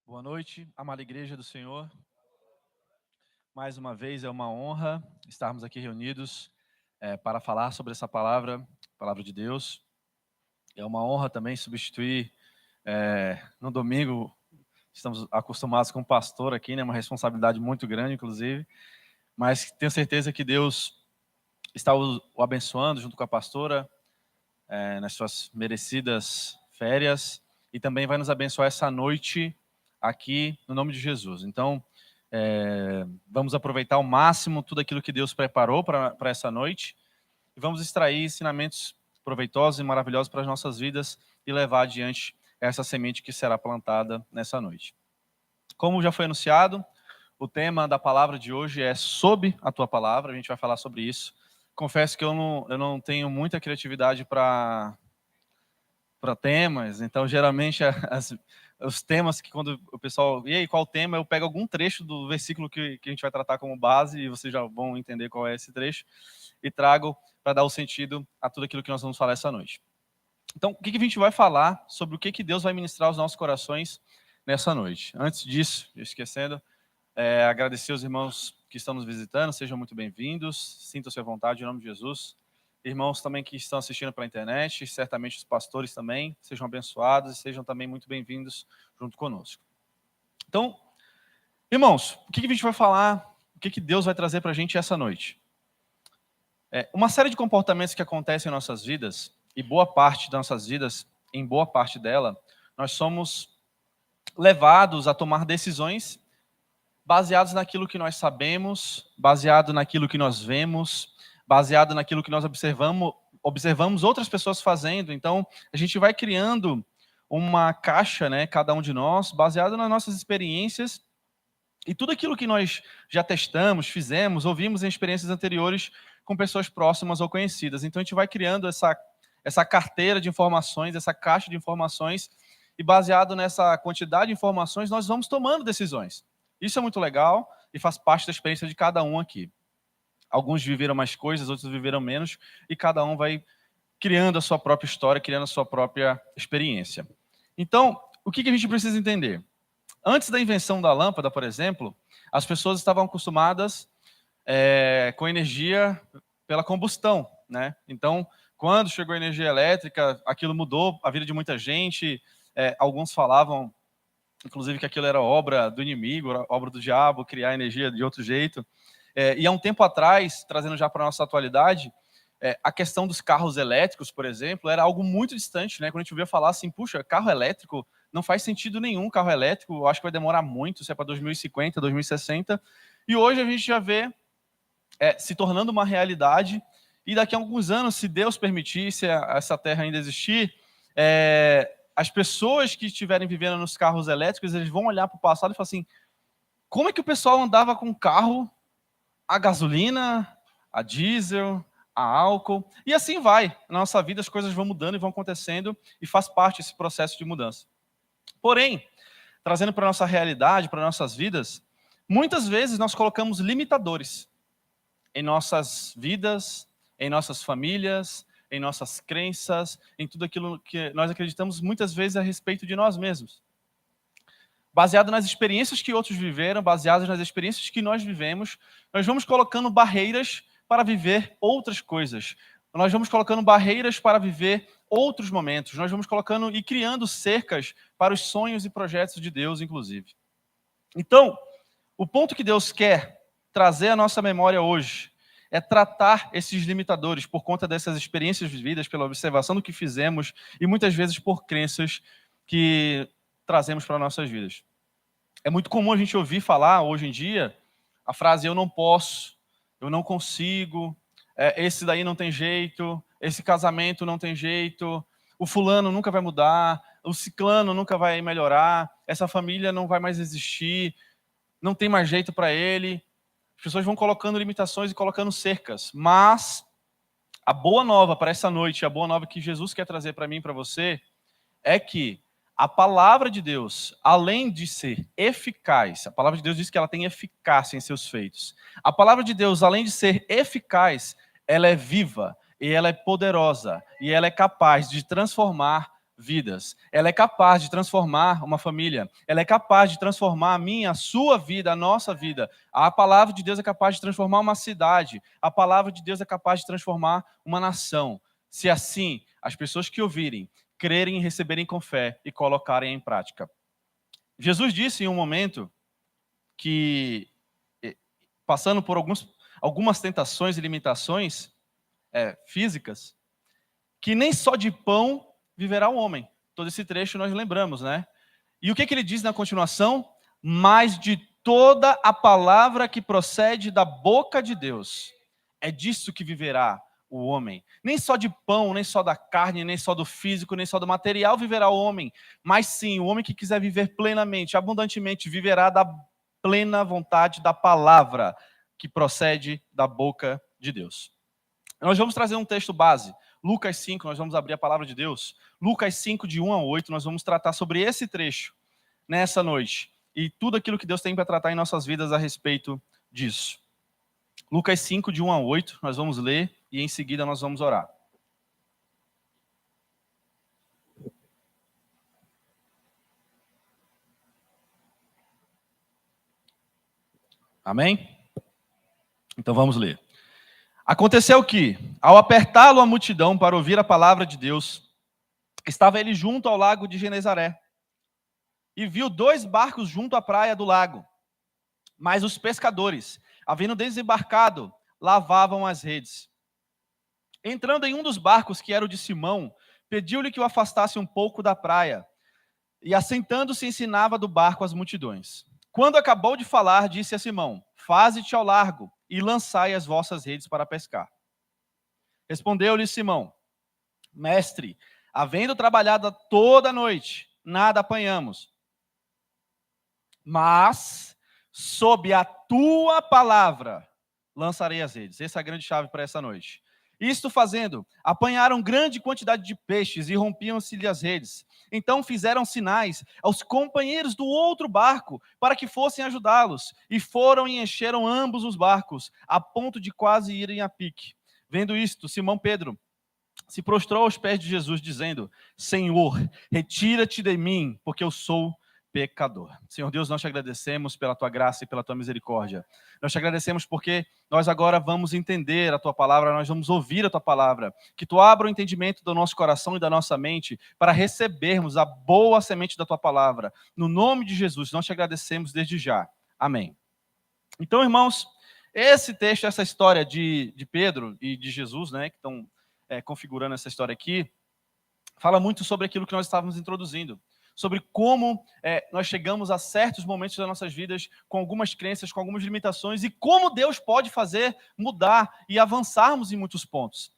Boa noite, amada Igreja do Senhor. Mais uma vez é uma honra estarmos aqui reunidos para falar sobre essa palavra de Deus. É uma honra também substituir no domingo. Estamos acostumados com o pastor aqui, né? Uma responsabilidade muito grande, inclusive. Mas tenho certeza que Deus está o abençoando junto com a pastora nas suas merecidas férias e também vai nos abençoar essa noite aqui no nome de Jesus. Então, vamos aproveitar ao máximo tudo aquilo que Deus preparou para essa noite e vamos extrair ensinamentos proveitosos e maravilhosos para as nossas vidas e levar adiante essa semente que será plantada nessa noite. Como já foi anunciado, o tema da palavra de hoje é sob a tua palavra. A gente vai falar sobre isso. Confesso que eu não tenho muita criatividade para temas, então geralmente os temas que quando o pessoal, e aí, qual o tema? Eu pego algum trecho do versículo que a gente vai tratar como base, e vocês já vão entender qual é esse trecho, e trago para dar o sentido a tudo aquilo que nós vamos falar essa noite. Então, o que a gente vai falar sobre o que Deus vai ministrar aos nossos corações nessa noite? Antes disso, esquecendo, agradecer aos irmãos que estão nos visitando, sejam muito bem-vindos, sintam-se à vontade em nome de Jesus. Irmãos também que estão assistindo pela internet, certamente os pastores também, sejam abençoados e sejam também muito bem-vindos junto conosco. Então, irmãos, o que a gente vai falar, o que Deus vai trazer para a gente essa noite? Uma série de comportamentos que acontecem em nossas vidas, e boa parte das nossas vidas, em boa parte dela, nós somos levados a tomar decisões baseados naquilo que nós sabemos, baseado naquilo que nós vemos, baseado naquilo que nós observamos outras pessoas fazendo. Então, a gente vai criando uma caixa, né, cada um de nós, baseado nas nossas experiências e tudo aquilo que nós já testamos, fizemos, ouvimos em experiências anteriores com pessoas próximas ou conhecidas. Então, a gente vai criando essa carteira de informações, essa caixa de informações, e baseado nessa quantidade de informações, nós vamos tomando decisões. Isso é muito legal e faz parte da experiência de cada um aqui. Alguns viveram mais coisas, outros viveram menos, e cada um vai criando a sua própria história, criando a sua própria experiência. Então, o que a gente precisa entender? Antes da invenção da lâmpada, por exemplo, as pessoas estavam acostumadas com energia pela combustão, né? Então, quando chegou a energia elétrica, aquilo mudou a vida de muita gente. Alguns falavam, inclusive, que aquilo era obra do inimigo, obra do diabo, criar energia de outro jeito. E há um tempo atrás, trazendo já para a nossa atualidade, a questão dos carros elétricos, por exemplo, era algo muito distante, né? Quando a gente ouvia falar assim, puxa, carro elétrico, não faz sentido nenhum carro elétrico, eu acho que vai demorar muito, se é para 2050, 2060. E hoje a gente já vê se tornando uma realidade, e daqui a alguns anos, se Deus permitir, se essa terra ainda existir, as pessoas que estiverem vivendo nos carros elétricos, eles vão olhar para o passado e falar assim, como é que o pessoal andava com carro a gasolina, a diesel, a álcool, e assim vai. Na nossa vida as coisas vão mudando e vão acontecendo, e faz parte desse processo de mudança. Porém, trazendo para a nossa realidade, para nossas vidas, muitas vezes nós colocamos limitadores em nossas vidas, em nossas famílias, em nossas crenças, em tudo aquilo que nós acreditamos muitas vezes a respeito de nós mesmos. Baseado nas experiências que outros viveram, baseadas nas experiências que nós vivemos, nós vamos colocando barreiras para viver outras coisas. Nós vamos colocando barreiras para viver outros momentos. Nós vamos colocando e criando cercas para os sonhos e projetos de Deus, inclusive. Então, o ponto que Deus quer trazer à nossa memória hoje é tratar esses limitadores por conta dessas experiências vividas, pela observação do que fizemos e muitas vezes por crenças que trazemos para nossas vidas. É muito comum a gente ouvir falar hoje em dia a frase eu não posso, eu não consigo, esse daí não tem jeito, esse casamento não tem jeito, o fulano nunca vai mudar, o ciclano nunca vai melhorar, essa família não vai mais existir, não tem mais jeito para ele. As pessoas vão colocando limitações e colocando cercas, mas a boa nova para essa noite, a boa nova que Jesus quer trazer para mim e para você, é que a palavra de Deus, além de ser eficaz, a palavra de Deus diz que ela tem eficácia em seus feitos. A palavra de Deus, além de ser eficaz, ela é viva, e ela é poderosa, e ela é capaz de transformar vidas. Ela é capaz de transformar uma família. Ela é capaz de transformar a minha, a sua vida, a nossa vida. A palavra de Deus é capaz de transformar uma cidade. A palavra de Deus é capaz de transformar uma nação. Se assim, as pessoas que ouvirem, crerem e receberem com fé e colocarem em prática. Jesus disse em um momento que, passando por algumas tentações e limitações físicas, que nem só de pão viverá o homem. Todo esse trecho nós lembramos, né? E o que ele diz na continuação? Mas de toda a palavra que procede da boca de Deus. É disso que viverá o homem. Nem só de pão, nem só da carne, nem só do físico, nem só do material viverá o homem. Mas sim, o homem que quiser viver plenamente, abundantemente, viverá da plena vontade da palavra que procede da boca de Deus. Nós vamos trazer um texto base. Lucas 5, nós vamos abrir a palavra de Deus. Lucas 5, de 1 a 8, nós vamos tratar sobre esse trecho nessa noite. E tudo aquilo que Deus tem para tratar em nossas vidas a respeito disso. Lucas 5, de 1 a 8, nós vamos ler e em seguida nós vamos orar. Amém? Então vamos ler. Aconteceu que, ao apertá-lo a multidão para ouvir a palavra de Deus, estava ele junto ao lago de Genezaré e viu 2 barcos junto à praia do lago. Mas os pescadores, havendo desembarcado, lavavam as redes. Entrando em um dos barcos, que era o de Simão, pediu-lhe que o afastasse um pouco da praia, e assentando-se ensinava do barco as multidões. Quando acabou de falar, disse a Simão: faze-te ao largo e lançai as vossas redes para pescar. Respondeu-lhe Simão: mestre, havendo trabalhado toda a noite, nada apanhamos. Mas, sob a tua palavra, lançarei as redes. Essa é a grande chave para essa noite. Isto fazendo, apanharam grande quantidade de peixes e rompiam-se-lhe as redes. Então fizeram sinais aos companheiros do outro barco para que fossem ajudá-los. E foram e encheram ambos os barcos, a ponto de quase irem a pique. Vendo isto, Simão Pedro se prostrou aos pés de Jesus, dizendo: Senhor, retira-te de mim, porque eu sou pecador. Senhor Deus, nós te agradecemos pela tua graça e pela tua misericórdia. Nós te agradecemos porque nós agora vamos entender a tua palavra, nós vamos ouvir a tua palavra. Que tu abra o entendimento do nosso coração e da nossa mente para recebermos a boa semente da tua palavra. No nome de Jesus, nós te agradecemos desde já. Amém. Então, irmãos, esse texto, essa história de Pedro e de Jesus, né, que estão configurando essa história aqui, fala muito sobre aquilo que nós estávamos introduzindo. Sobre como nós chegamos a certos momentos das nossas vidas com algumas crenças, com algumas limitações, e como Deus pode fazer mudar e avançarmos em muitos pontos.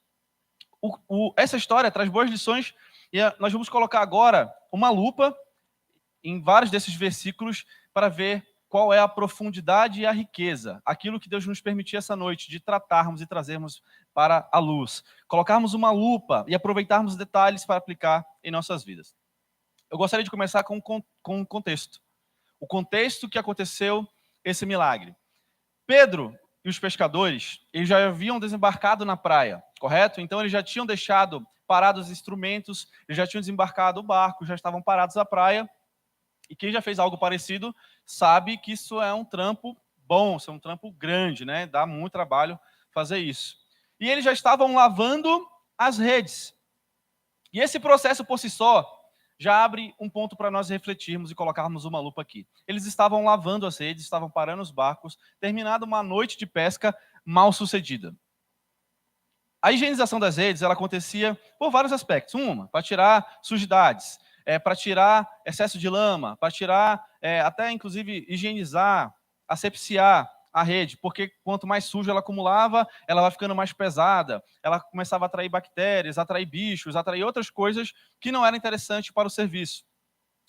Essa história traz boas lições, e nós vamos colocar agora uma lupa em vários desses versículos para ver qual é a profundidade e a riqueza, aquilo que Deus nos permitiu essa noite, de tratarmos e trazermos para a luz. Colocarmos uma lupa e aproveitarmos detalhes para aplicar em nossas vidas. Eu gostaria de começar com um contexto. O contexto que aconteceu esse milagre. Pedro e os pescadores, eles já haviam desembarcado na praia, correto? Então eles já tinham deixado parados os instrumentos, eles já tinham desembarcado o barco, já estavam parados na praia. E quem já fez algo parecido sabe que isso é um trampo bom, isso é um trampo grande, né? Dá muito trabalho fazer isso. E eles já estavam lavando as redes. E esse processo por si só já abre um ponto para nós refletirmos e colocarmos uma lupa aqui. Eles estavam lavando as redes, estavam parando os barcos, terminada uma noite de pesca mal sucedida. A higienização das redes, ela acontecia por vários aspectos. Uma, para tirar sujidades, para tirar excesso de lama, para tirar, até inclusive higienizar, asepsiar a rede, porque quanto mais suja ela acumulava, ela vai ficando mais pesada, ela começava a atrair bactérias, atrair bichos, atrair outras coisas que não eram interessantes para o serviço.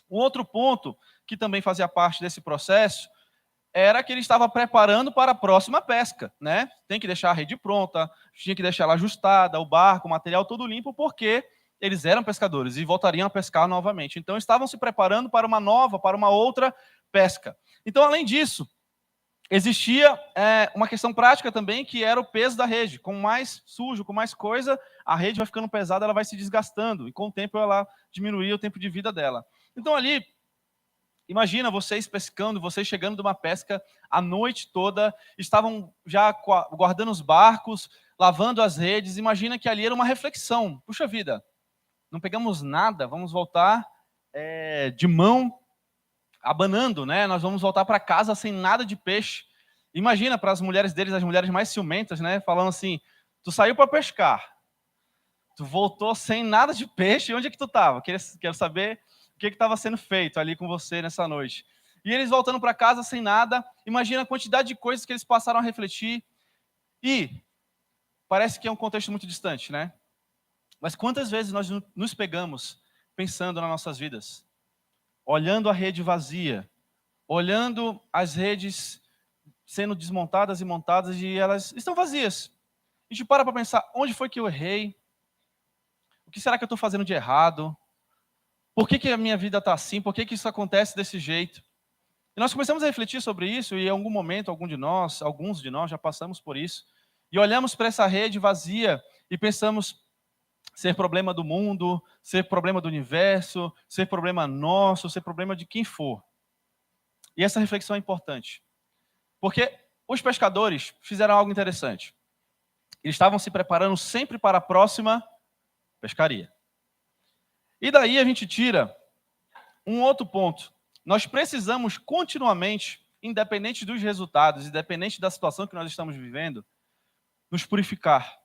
Um outro ponto que também fazia parte desse processo era que ele estava preparando para a próxima pesca, né? Tem que deixar a rede pronta, tinha que deixar ela ajustada, o barco, o material todo limpo, porque eles eram pescadores e voltariam a pescar novamente. Então estavam se preparando para uma outra pesca. Então, além disso, existia uma questão prática também, que era o peso da rede. Com mais sujo, com mais coisa, a rede vai ficando pesada, ela vai se desgastando, e com o tempo ela diminuía o tempo de vida dela. Então ali, imagina vocês pescando, vocês chegando de uma pesca a noite toda, estavam já guardando os barcos, lavando as redes. Imagina que ali era uma reflexão. Puxa vida, não pegamos nada, vamos voltar de mão abanando, né? Nós vamos voltar para casa sem nada de peixe. Imagina para as mulheres deles, as mulheres mais ciumentas, né? Falando assim: tu saiu para pescar, tu voltou sem nada de peixe, onde é que tu estava? Quero saber o que estava sendo feito ali com você nessa noite. E eles voltando para casa sem nada, imagina a quantidade de coisas que eles passaram a refletir. E parece que é um contexto muito distante, né? Mas quantas vezes nós nos pegamos pensando nas nossas vidas, olhando a rede vazia, olhando as redes sendo desmontadas e montadas, e elas estão vazias. A gente para pensar: onde foi que eu errei? O que será que eu estou fazendo de errado? Por que a minha vida está assim? Por que isso acontece desse jeito? E nós começamos a refletir sobre isso, e em algum momento, alguns de nós já passamos por isso, e olhamos para essa rede vazia e pensamos ser problema do mundo, ser problema do universo, ser problema nosso, ser problema de quem for. E essa reflexão é importante, porque os pescadores fizeram algo interessante. Eles estavam se preparando sempre para a próxima pescaria. E daí a gente tira um outro ponto. Nós precisamos continuamente, independente dos resultados, independente da situação que nós estamos vivendo, nos purificar,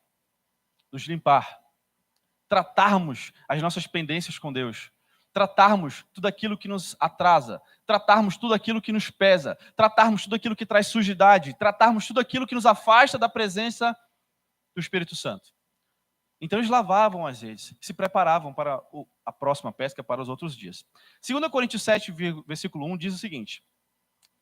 nos limpar, tratarmos as nossas pendências com Deus, tratarmos tudo aquilo que nos atrasa, tratarmos tudo aquilo que nos pesa, tratarmos tudo aquilo que traz sujidade, tratarmos tudo aquilo que nos afasta da presença do Espírito Santo. Então eles lavavam as redes, se preparavam para a próxima pesca, para os outros dias. 2 Coríntios 7, versículo 1, diz o seguinte: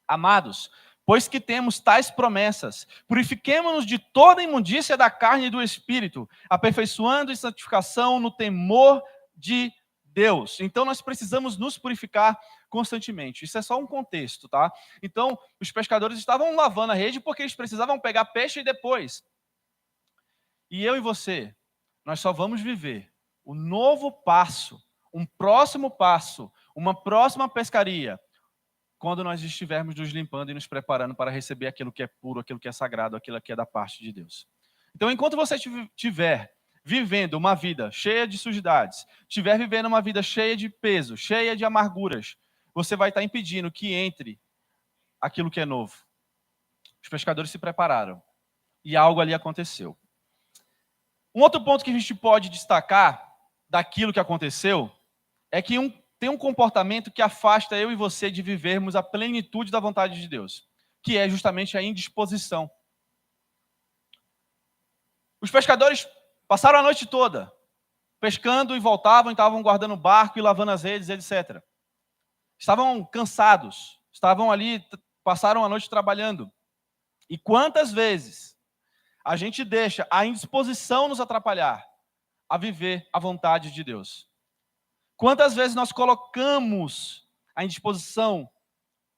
amados, pois que temos tais promessas, purifiquemo-nos de toda imundícia da carne e do espírito, aperfeiçoando em santificação no temor de Deus. Então nós precisamos nos purificar constantemente. Isso é só um contexto, tá? Então os pescadores estavam lavando a rede porque eles precisavam pegar peixe e depois. E eu e você, nós só vamos viver o novo passo, um próximo passo, uma próxima pescaria, quando nós estivermos nos limpando e nos preparando para receber aquilo que é puro, aquilo que é sagrado, aquilo que é da parte de Deus. Então, enquanto você estiver vivendo uma vida cheia de sujidades, estiver vivendo uma vida cheia de peso, cheia de amarguras, você vai estar impedindo que entre aquilo que é novo. Os pescadores se prepararam e algo ali aconteceu. Um outro ponto que a gente pode destacar daquilo que aconteceu é que tem um comportamento que afasta eu e você de vivermos a plenitude da vontade de Deus, que é justamente a indisposição. Os pescadores passaram a noite toda pescando e voltavam, e estavam guardando o barco e lavando as redes, etc. Estavam cansados, estavam ali, passaram a noite trabalhando. E quantas vezes a gente deixa a indisposição nos atrapalhar a viver a vontade de Deus? Quantas vezes nós colocamos a indisposição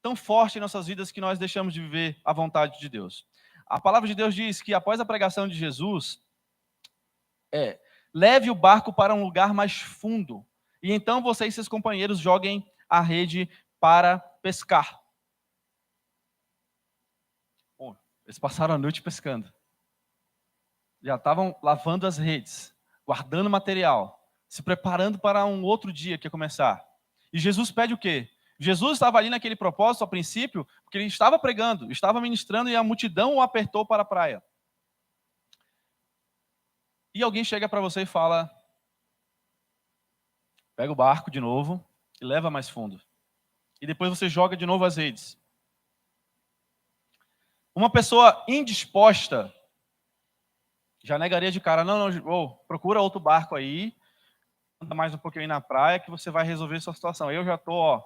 tão forte em nossas vidas que nós deixamos de viver a vontade de Deus? A palavra de Deus diz que após a pregação de Jesus, leve o barco para um lugar mais fundo, e então você e seus companheiros joguem a rede para pescar. Bom, eles passaram a noite pescando. Já estavam lavando as redes, guardando material, se preparando para um outro dia que ia começar. E Jesus pede o quê? Jesus estava ali naquele propósito, a princípio, porque ele estava pregando, estava ministrando, e a multidão o apertou para a praia. E alguém chega para você e fala: pega o barco de novo e leva mais fundo. E depois você joga de novo as redes. Uma pessoa indisposta já negaria de cara: não, procura outro barco aí, anda mais um pouquinho aí na praia que você vai resolver a sua situação. Eu já estou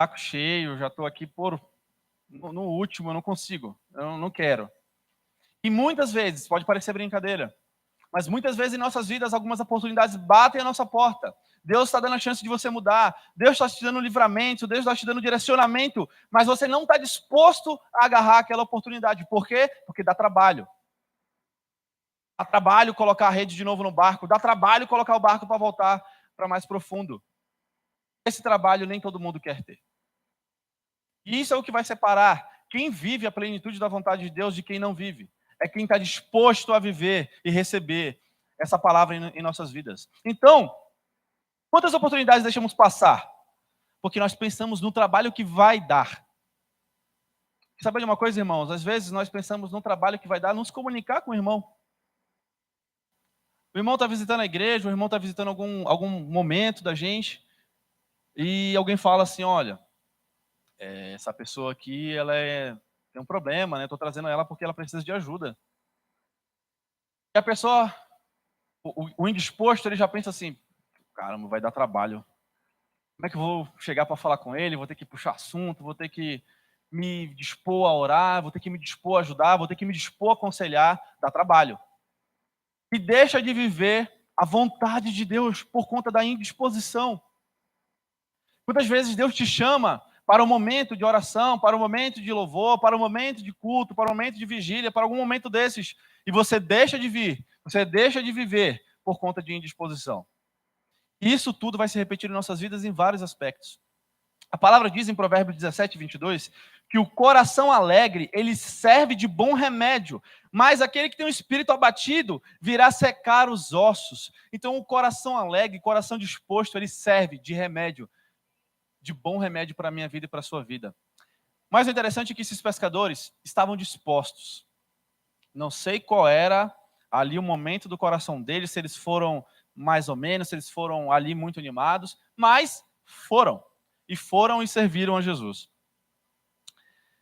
saco cheio, já estou aqui no último, eu não consigo, eu não quero. E muitas vezes, pode parecer brincadeira, Mas muitas vezes em nossas vidas, algumas oportunidades batem a nossa porta. Deus está dando a chance de você mudar. Deus está te dando livramento. Deus está te dando direcionamento. Mas você não está disposto a agarrar aquela oportunidade. Por quê? Porque dá trabalho. Dá trabalho colocar a rede de novo no barco. Dá trabalho colocar o barco para voltar para mais profundo. Esse trabalho nem todo mundo quer ter. E isso é o que vai separar quem vive a plenitude da vontade de Deus de quem não vive. É quem está disposto a viver e receber essa palavra em nossas vidas. Então, quantas oportunidades deixamos passar? Porque nós pensamos no trabalho que vai dar. Sabe de uma coisa, irmãos? Às vezes nós pensamos no trabalho que vai dar nos comunicar com o irmão. O irmão está visitando a igreja, o irmão está visitando algum momento da gente, e alguém fala assim, olha, essa pessoa aqui, tem um problema, né? Estou trazendo ela porque ela precisa de ajuda. E a pessoa, o indisposto, ele já pensa assim, caramba, vai dar trabalho. Como é que eu vou chegar para falar com ele? Vou ter que puxar assunto, vou ter que me dispor a orar, vou ter que me dispor a ajudar, vou ter que me dispor a aconselhar, dá trabalho. E deixa de viver a vontade de Deus por conta da indisposição. Quantas vezes Deus te chama para um momento de oração, para um momento de louvor, para um momento de culto, para um momento de vigília, para algum momento desses, e você deixa de vir, você deixa de viver por conta de indisposição. Isso tudo vai se repetir em nossas vidas em vários aspectos. A palavra diz em Provérbios 17, 22, que o coração alegre, ele serve de bom remédio, mas aquele que tem um espírito abatido virá secar os ossos. Então o coração alegre, coração disposto, ele serve de remédio, de bom remédio para a minha vida e para a sua vida. Mas o interessante é que esses pescadores estavam dispostos. Não sei qual era ali o momento do coração deles, se eles foram mais ou menos, se eles foram ali muito animados, mas foram. E foram e serviram a Jesus.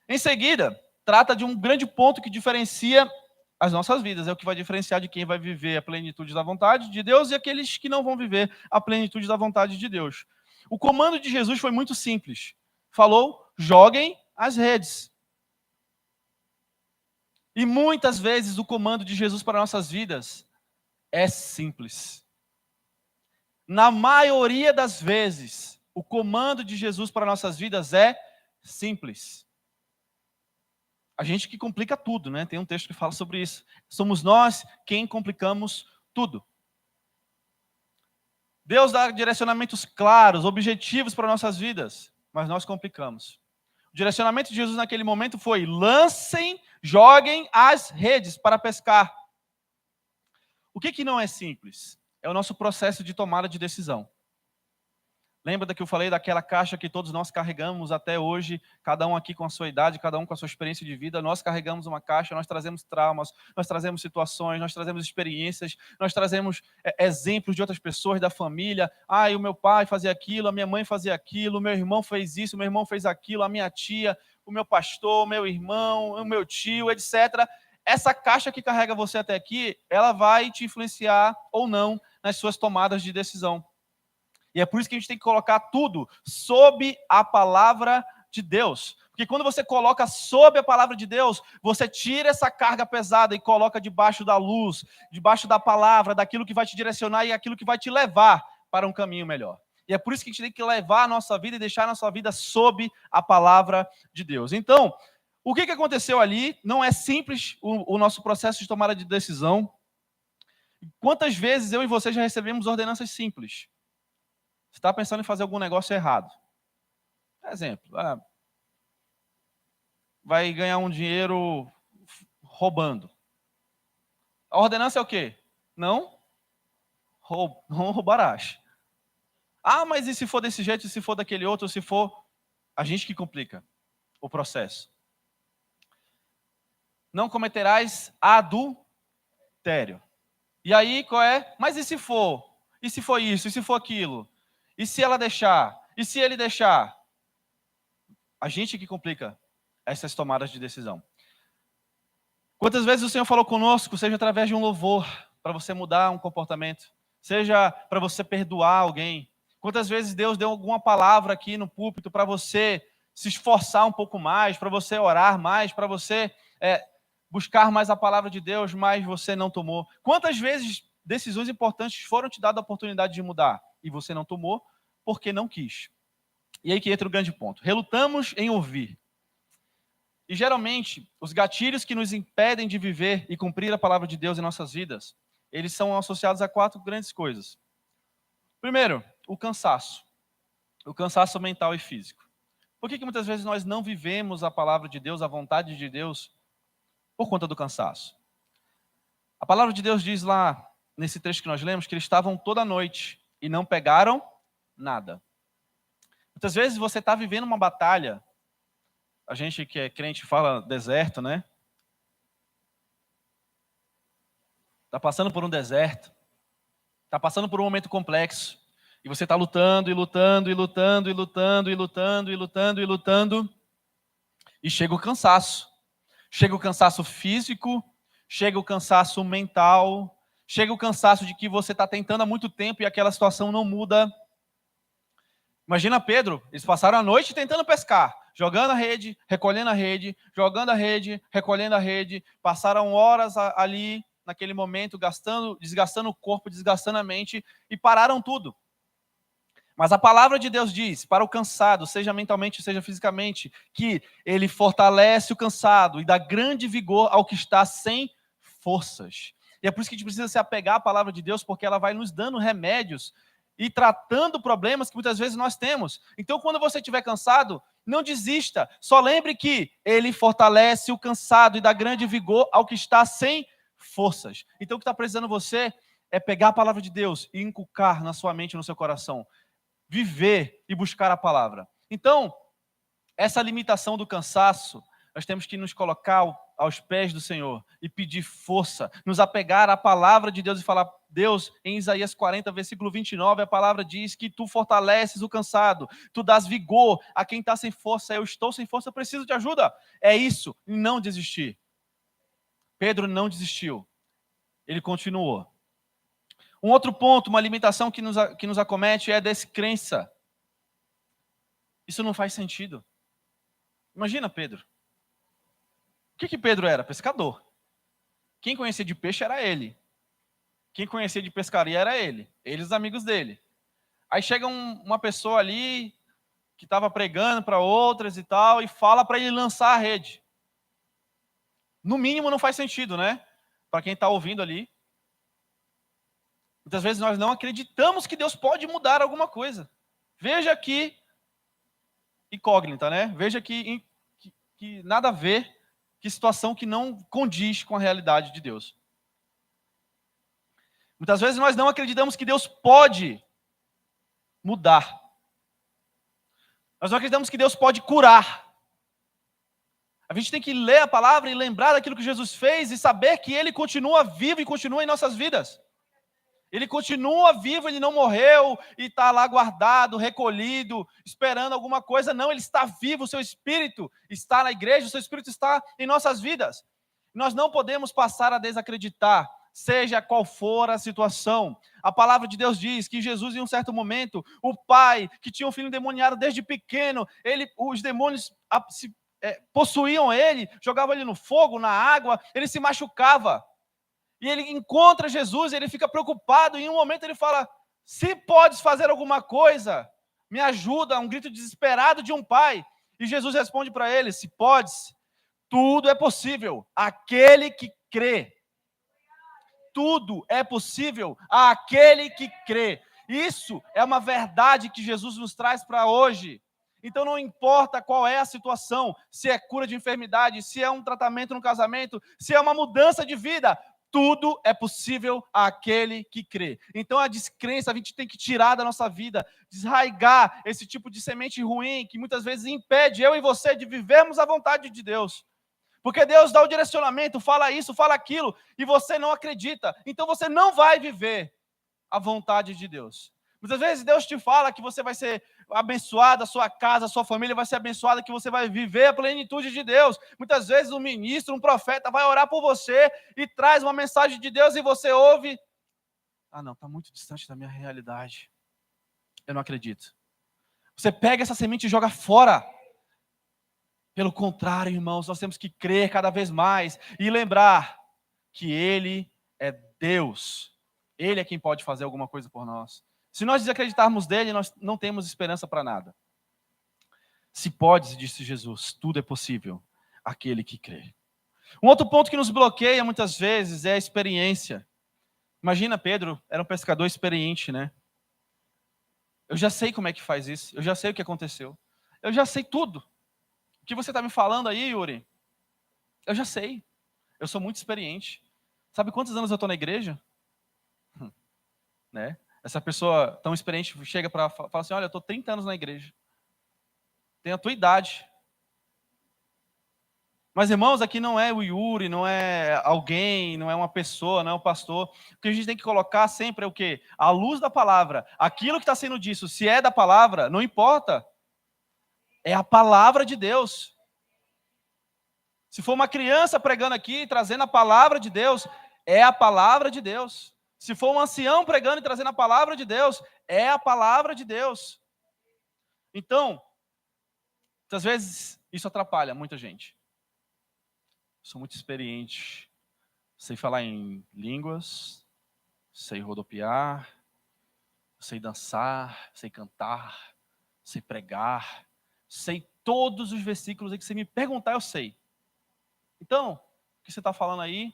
Em seguida, trata de um grande ponto que diferencia as nossas vidas. É o que vai diferenciar de quem vai viver a plenitude da vontade de Deus e aqueles que não vão viver a plenitude da vontade de Deus. O comando de Jesus foi muito simples. Falou, joguem as redes. E muitas vezes o comando de Jesus para nossas vidas é simples. Na maioria das vezes, o comando de Jesus para nossas vidas é simples. A gente que complica tudo, né? Tem um texto que fala sobre isso. Somos nós quem complicamos tudo. Deus dá direcionamentos claros, objetivos para nossas vidas, mas nós complicamos. O direcionamento de Jesus naquele momento foi: lancem, joguem as redes para pescar. O que não é simples? É o nosso processo de tomada de decisão. Lembra que eu falei daquela caixa que todos nós carregamos até hoje, cada um aqui com a sua idade, cada um com a sua experiência de vida, nós carregamos uma caixa, nós trazemos traumas, nós trazemos situações, nós trazemos experiências, nós trazemos exemplos de outras pessoas da família. O meu pai fazia aquilo, a minha mãe fazia aquilo, o meu irmão fez isso, o meu irmão fez aquilo, a minha tia, o meu pastor, o meu irmão, o meu tio, etc. Essa caixa que carrega você até aqui, ela vai te influenciar ou não nas suas tomadas de decisão. E é por isso que a gente tem que colocar tudo sob a palavra de Deus. Porque quando você coloca sob a palavra de Deus, você tira essa carga pesada e coloca debaixo da luz, debaixo da palavra, daquilo que vai te direcionar e aquilo que vai te levar para um caminho melhor. E é por isso que a gente tem que levar a nossa vida e deixar a nossa vida sob a palavra de Deus. Então, o que aconteceu ali? Não é simples o nosso processo de tomada de decisão. Quantas vezes eu e você já recebemos ordenanças simples? Você está pensando em fazer algum negócio errado. Exemplo, vai ganhar um dinheiro roubando. A ordenança é o quê? Não roubarás. Mas e se for desse jeito, e se for daquele outro, se for... A gente que complica o processo. Não cometerás adultério. E aí, qual é? Mas e se for? E se for isso? E se for aquilo? E se ela deixar? E se ele deixar? A gente que complica essas tomadas de decisão. Quantas vezes o Senhor falou conosco, seja através de um louvor, para você mudar um comportamento, seja para você perdoar alguém. Quantas vezes Deus deu alguma palavra aqui no púlpito para você se esforçar um pouco mais, para você orar mais, para você buscar mais a palavra de Deus, mas você não tomou? Quantas vezes decisões importantes foram te dadas a oportunidade de mudar e você não tomou porque não quis? E aí que entra o grande ponto. Relutamos em ouvir. E geralmente, os gatilhos que nos impedem de viver e cumprir a palavra de Deus em nossas vidas, eles são associados a 4 grandes coisas. Primeiro, o cansaço. O cansaço mental e físico. Por que muitas vezes nós não vivemos a palavra de Deus, a vontade de Deus, por conta do cansaço? A palavra de Deus diz lá, nesse trecho que nós lemos, que eles estavam toda noite e não pegaram nada. Muitas vezes você está vivendo uma batalha, a gente que é crente fala deserto, né? Está passando por um deserto, está passando por um momento complexo, e você está lutando, e lutando, e lutando, e lutando, e lutando, e lutando, e lutando, e chega o cansaço. Chega o cansaço físico, chega o cansaço mental, chega o cansaço de que você está tentando há muito tempo e aquela situação não muda. Imagina Pedro, eles passaram a noite tentando pescar, jogando a rede, recolhendo a rede, jogando a rede, recolhendo a rede, passaram horas ali, naquele momento, desgastando o corpo, desgastando a mente, e pararam tudo. Mas a palavra de Deus diz, para o cansado, seja mentalmente, seja fisicamente, que ele fortalece o cansado e dá grande vigor ao que está sem forças. E é por isso que a gente precisa se apegar à palavra de Deus, porque ela vai nos dando remédios e tratando problemas que muitas vezes nós temos. Então, quando você estiver cansado, não desista. Só lembre que ele fortalece o cansado e dá grande vigor ao que está sem forças. Então, o que está precisando você é pegar a palavra de Deus e inculcar na sua mente e no seu coração. Viver e buscar a palavra. Então, essa limitação do cansaço, nós temos que nos colocar aos pés do Senhor e pedir força, nos apegar à palavra de Deus e falar, Deus, em Isaías 40, versículo 29, a palavra diz que tu fortaleces o cansado, tu dás vigor a quem está sem força. Eu estou sem força, eu preciso de ajuda. É isso, e não desistir. Pedro não desistiu, ele continuou. Um outro ponto, uma limitação que nos acomete é a descrença. Isso não faz sentido. Imagina Pedro. O que Pedro era? Pescador. Quem conhecia de peixe era ele. Quem conhecia de pescaria era ele. Eles, os amigos dele. Aí chega uma pessoa ali que estava pregando para outras e tal, e fala para ele lançar a rede. No mínimo não faz sentido, né? Para quem está ouvindo ali. Muitas vezes nós não acreditamos que Deus pode mudar alguma coisa. Veja aqui, incógnita, né? Veja que nada a ver, que situação que não condiz com a realidade de Deus. Muitas vezes nós não acreditamos que Deus pode mudar. Nós não acreditamos que Deus pode curar. A gente tem que ler a palavra e lembrar daquilo que Jesus fez e saber que Ele continua vivo e continua em nossas vidas. Ele continua vivo, Ele não morreu e está lá guardado, recolhido, esperando alguma coisa. Não, Ele está vivo, o seu Espírito está na igreja, o seu Espírito está em nossas vidas. Nós não podemos passar a desacreditar, seja qual for a situação. A palavra de Deus diz que Jesus, em um certo momento, o pai, que tinha um filho endemoniado desde pequeno, os demônios possuíam ele, jogavam ele no fogo, na água, ele se machucava. E ele encontra Jesus, ele fica preocupado, e em um momento ele fala, se podes fazer alguma coisa, me ajuda, um grito desesperado de um pai. E Jesus responde para ele, se podes, tudo é possível, aquele que crê. Tudo é possível àquele que crê. Isso é uma verdade que Jesus nos traz para hoje. Então não importa qual é a situação, se é cura de enfermidade, se é um tratamento no casamento, se é uma mudança de vida, tudo é possível àquele que crê. Então a descrença a gente tem que tirar da nossa vida, desraigar esse tipo de semente ruim que muitas vezes impede eu e você de vivermos a vontade de Deus. Porque Deus dá o direcionamento, fala isso, fala aquilo, e você não acredita. Então você não vai viver a vontade de Deus. Muitas vezes Deus te fala que você vai ser abençoado, a sua casa, a sua família vai ser abençoada, que você vai viver a plenitude de Deus. Muitas vezes um ministro, um profeta vai orar por você e traz uma mensagem de Deus e você ouve. Ah, não, está muito distante da minha realidade. Eu não acredito. Você pega essa semente e joga fora. Pelo contrário, irmãos, nós temos que crer cada vez mais e lembrar que Ele é Deus. Ele é quem pode fazer alguma coisa por nós. Se nós desacreditarmos dele, nós não temos esperança para nada. Se pode, disse Jesus, tudo é possível àquele que crê. Um outro ponto que nos bloqueia muitas vezes é a experiência. Imagina, Pedro era um pescador experiente, né? Eu já sei como é que faz isso, eu já sei o que aconteceu. Eu já sei tudo. O que você está me falando aí, Yuri? Eu já sei. Eu sou muito experiente. Sabe quantos anos eu estou na igreja? Né? Essa pessoa tão experiente chega para falar assim, olha, eu estou 30 anos na igreja. Tem a tua idade. Mas, irmãos, aqui não é o Yuri, não é alguém, não é uma pessoa, não é o pastor. O que a gente tem que colocar sempre é o quê? A luz da palavra. Aquilo que está sendo dito, se é da palavra, não importa. É a palavra de Deus. Se for uma criança pregando aqui, trazendo a palavra de Deus, é a palavra de Deus. Se for um ancião pregando e trazendo a palavra de Deus, é a palavra de Deus. Então, às vezes, isso atrapalha muita gente. Sou muito experiente. Sei falar em línguas, sei rodopiar, sei dançar, sei cantar, sei pregar, sei todos os versículos que você me perguntar, eu sei. Então, o que você está falando aí,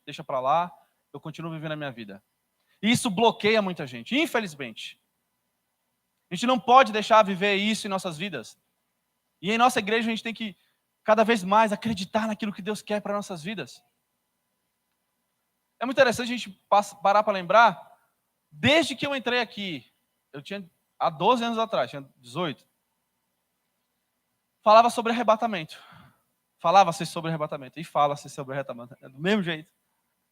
deixa para lá, eu continuo vivendo a minha vida. E isso bloqueia muita gente, infelizmente. A gente não pode deixar viver isso em nossas vidas. E em nossa igreja a gente tem que cada vez mais acreditar naquilo que Deus quer para nossas vidas. É muito interessante a gente parar para lembrar, desde que eu entrei aqui, eu tinha há 12 anos atrás, tinha 18, falava sobre arrebatamento. Falava-se sobre arrebatamento, e fala-se sobre arrebatamento, do mesmo jeito,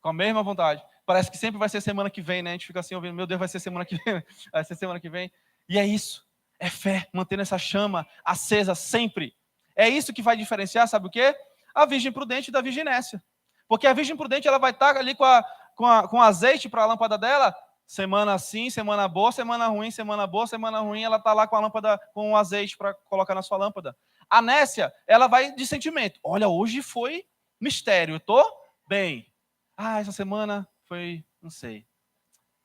com a mesma vontade. Parece que sempre vai ser semana que vem, né? A gente fica assim ouvindo, meu Deus, vai ser semana que vem, vai ser semana que vem. E é isso, é fé, mantendo essa chama acesa sempre. É isso que vai diferenciar, sabe o quê? A virgem prudente da virgem nécia. Porque a virgem prudente, ela vai estar ali com azeite para a lâmpada dela, semana sim, semana boa, semana ruim, semana boa, semana ruim, ela está lá com a lâmpada, com o azeite para colocar na sua lâmpada. A nécia, ela vai de sentimento. Olha, hoje foi mistério, eu estou bem. Ah, essa semana foi, não sei.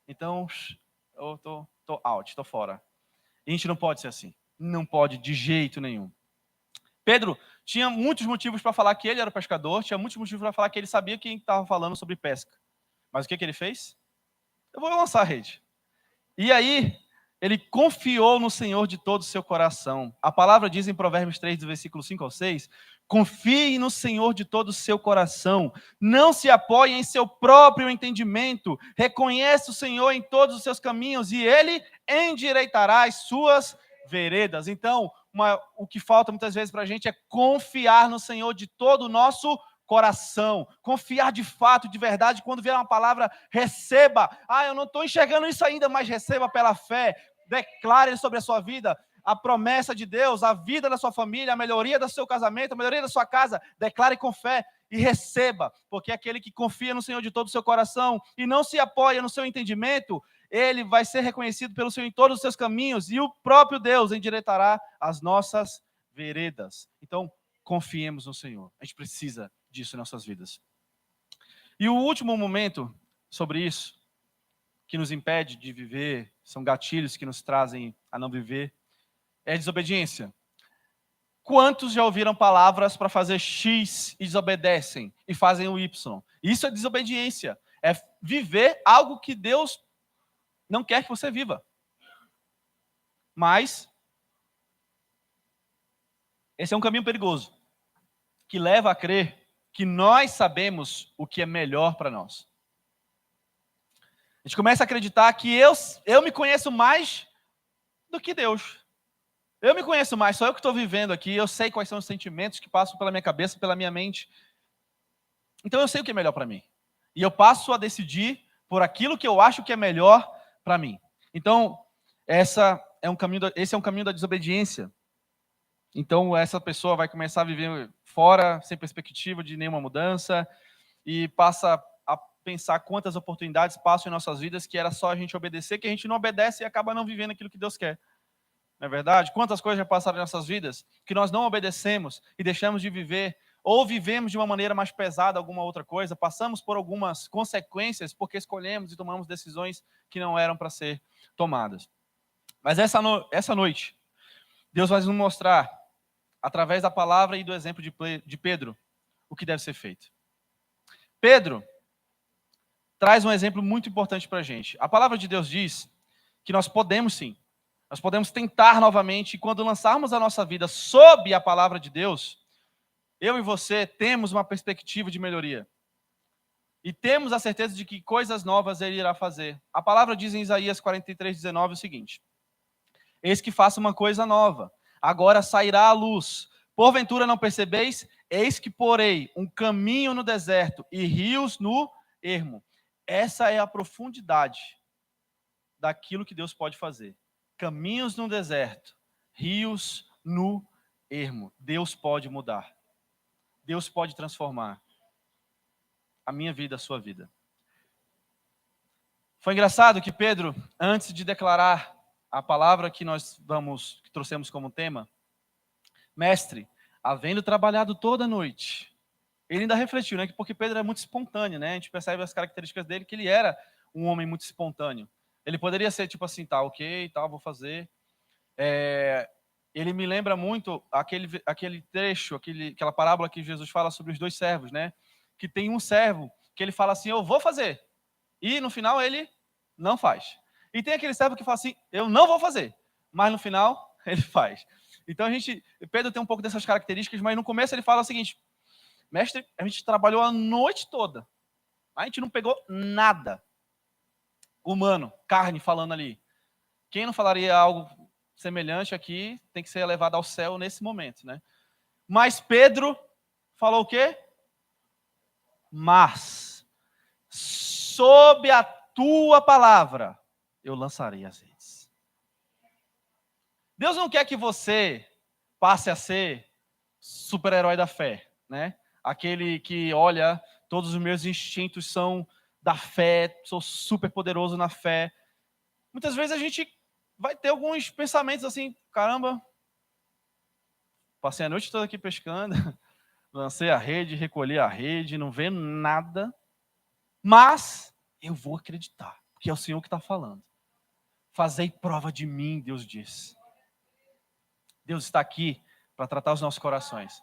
Então, eu tô out, estou fora. E a gente não pode ser assim. Não pode de jeito nenhum. Pedro tinha muitos motivos para falar que ele era pescador, tinha muitos motivos para falar que ele sabia quem estava falando sobre pesca. Mas o que ele fez? Eu vou lançar a rede. E aí, ele confiou no Senhor de todo o seu coração. A palavra diz em Provérbios 3, do versículo 5 ao 6, confie no Senhor de todo o seu coração, não se apoie em seu próprio entendimento, reconhece o Senhor em todos os seus caminhos e Ele endireitará as suas veredas. Então, o que falta muitas vezes para a gente é confiar no Senhor de todo o nosso coração, confiar de fato, de verdade, quando vier uma palavra, receba. Ah, eu não estou enxergando isso ainda, mas receba pela fé, declare sobre a sua vida a promessa de Deus, a vida da sua família, a melhoria do seu casamento, a melhoria da sua casa, declare com fé e receba, porque aquele que confia no Senhor de todo o seu coração e não se apoia no seu entendimento, ele vai ser reconhecido pelo Senhor em todos os seus caminhos e o próprio Deus endireitará as nossas veredas. Então, confiemos no Senhor. A gente precisa disso em nossas vidas. E o último momento sobre isso, que nos impede de viver, são gatilhos que nos trazem a não viver, é a desobediência. Quantos já ouviram palavras para fazer X e desobedecem e fazem o Y? Isso é desobediência. É viver algo que Deus não quer que você viva. Mas esse é um caminho perigoso, que leva a crer que nós sabemos o que é melhor para nós. A gente começa a acreditar que eu me conheço mais do que Deus. Eu me conheço mais, sou eu que estou vivendo aqui, eu sei quais são os sentimentos que passam pela minha cabeça, pela minha mente. Então eu sei o que é melhor para mim. E eu passo a decidir por aquilo que eu acho que é melhor para mim. Então, esse é um caminho da desobediência. Então, essa pessoa vai começar a viver fora, sem perspectiva de nenhuma mudança, e passa a pensar quantas oportunidades passam em nossas vidas que era só a gente obedecer, que a gente não obedece e acaba não vivendo aquilo que Deus quer. não é verdade? Quantas coisas já passaram em nossas vidas que nós não obedecemos e deixamos de viver, ou vivemos de uma maneira mais pesada alguma outra coisa, passamos por algumas consequências porque escolhemos e tomamos decisões que não eram para ser tomadas. Mas essa noite, Deus vai nos mostrar, através da palavra e do exemplo de Pedro, o que deve ser feito. Pedro traz um exemplo muito importante para a gente. A palavra de Deus diz que nós podemos sim, nós podemos tentar novamente, e quando lançarmos a nossa vida sob a palavra de Deus, eu e você temos uma perspectiva de melhoria. E temos a certeza de que coisas novas Ele irá fazer. A palavra diz em Isaías 43:19 o seguinte: eis que faço uma coisa nova, agora sairá a luz. Porventura não percebeis? Eis que porei um caminho no deserto e rios no ermo. Essa é a profundidade daquilo que Deus pode fazer. Caminhos no deserto, rios no ermo. Deus pode mudar. Deus pode transformar a minha vida, a sua vida. Foi engraçado que Pedro, antes de declarar a palavra que que trouxemos como tema, mestre, havendo trabalhado toda a noite, ele ainda refletiu, né? Porque Pedro é muito espontâneo, né? A gente percebe as características dele, que ele era um homem muito espontâneo. Ele poderia ser tipo assim, tá, ok, tá, vou fazer. Ele me lembra muito aquele trecho, aquela parábola que Jesus fala sobre os dois servos, né? Que tem um servo que ele fala assim, eu vou fazer. E no final ele não faz. E tem aquele servo que fala assim, eu não vou fazer. Mas no final ele faz. Então Pedro tem um pouco dessas características, mas no começo ele fala o seguinte, mestre, a gente trabalhou a noite toda. A gente não pegou nada humano, carne falando ali. Quem não falaria algo semelhante aqui tem que ser elevado ao céu nesse momento, né? Mas Pedro falou o quê? Mas, sob a tua palavra, eu lançarei as redes. Deus não quer que você passe a ser super-herói da fé, né? Aquele que, olha, todos os meus instintos são da fé, sou super poderoso na fé. Muitas vezes a gente vai ter alguns pensamentos assim, caramba, passei a noite toda aqui pescando, lancei a rede, recolhi a rede, não vendo nada, mas eu vou acreditar, porque é o Senhor que está falando. Fazei prova de mim, Deus diz. Deus está aqui para tratar os nossos corações.